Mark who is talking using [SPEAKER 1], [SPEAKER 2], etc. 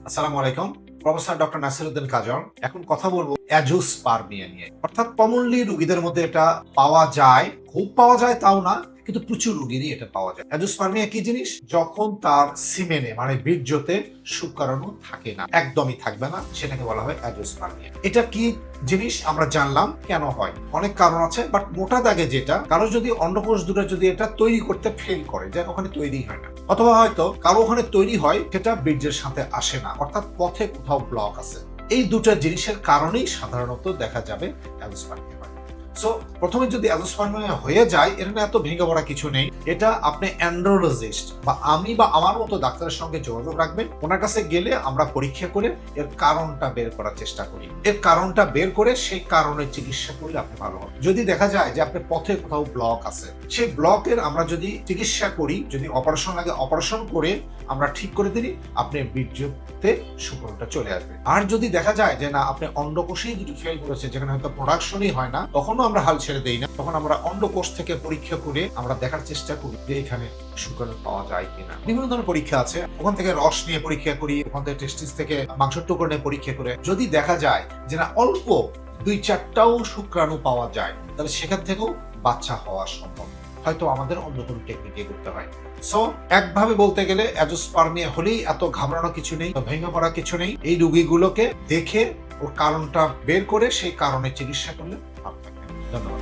[SPEAKER 1] আসসালামু আলাইকুম। Professor doctor Nasiruddin কাজল। এখন কথা বলবো অ্যাজোস্পার্মিয়া নিয়ে। অর্থাৎ কমনলি রোগীদের মধ্যে এটা পাওয়া যায়, খুব পাওয়া যায় তাও না, কিন্তু প্রচুর রোগীরই এটা পাওয়া যায়। অ্যাজোস্পার্মিয়া কি জিনিস? যখন তার সিমেনে মানে বীর্যতে শুক্রাণু থাকে না, একদমই থাকবে না, সেটাকে বলা হয় অ্যাজোস্পার্মিয়া। এটা কি জিনিস আমরা জানলাম কেন হয়, অনেক কারণ আছে, বাট মোটা দাগে যেটা, কারো যদি অন্ডকোষ দুটো যদি এটা তৈরি করতে ফেল করে, যে ওখানে তৈরি হয় না, অথবা হয়তো কারো ওখানে তৈরি হয় সেটা বীর্যের সাথে আসে না, অর্থাৎ পথে কোথাও ব্লক আছে, এই দুটো জিনিসের কারণেই সাধারণত দেখা যাবে অ্যাজোস্পার্মিয়া হয়। সো প্রথমে যদি অ্যাজোস্পার্মিয়া হয়ে যায়, এটা না এত ভেঙে পড়া কিছু নেই। এটা আপনি অ্যান্ড্রোলজিস্ট বা আমি বা আমার মতো ডাক্তারের সঙ্গে যোগাযোগ রাখবেন। ওনার কাছে গেলে আমরা পরীক্ষা করে এর কারণটা বের করার চেষ্টা করি। এর কারণটা বের করে সেই কারণের চিকিৎসা করলে আপনি ভালো হবে। যদি দেখা যায় যে আপনার পথে কোথাও ব্লক আছে, সেই ব্লকের আমরা যদি চিকিৎসা করি, যদি অপারেশন লাগে অপারেশন করে আমরা ঠিক করে দিই, আপনার বীর্যতে শুক্রাণুটা চলে আসবে। আর যদি দেখা যায় যে না, আপনি অন্ডকোষেই দুটো ফেল করেছে, যেখানে হয়তো প্রোডাকশনই হয় না, তখনও আমরা হাল ছেড়ে দেই না। তখন আমরা অন্ডকোষ থেকে পরীক্ষা করে আমরা দেখার চেষ্টা করি যে এখানে শুক্রাণু পাওয়া যায় কিনা। বিভিন্ন ধরনের পরীক্ষা আছে, ওখান থেকে রস নিয়ে পরীক্ষা করি, ওখান থেকে টেস্টিস থেকে মাংসের টুকরো নিয়ে পরীক্ষা করে যদি দেখা যায় যে না, অল্প 2-4টাও শুক্রাণু পাওয়া যায়, তাহলে সেখান থেকেও বাচ্চা হওয়া সম্ভব। হয়তো আমাদের অন্য কোনো টেকনিকে করতে হয়। সো একভাবে বলতে গেলে অ্যাজোস্পার্মিয়া হলেই এত ঘাবড়ানো কিছু নেই, ভেঙে পড়া কিছু নেই। এই রোগীগুলোকে দেখে ওর কারণটা বের করে সেই কারণে চিকিৎসা করলে ভালো থাকবে। ধন্যবাদ।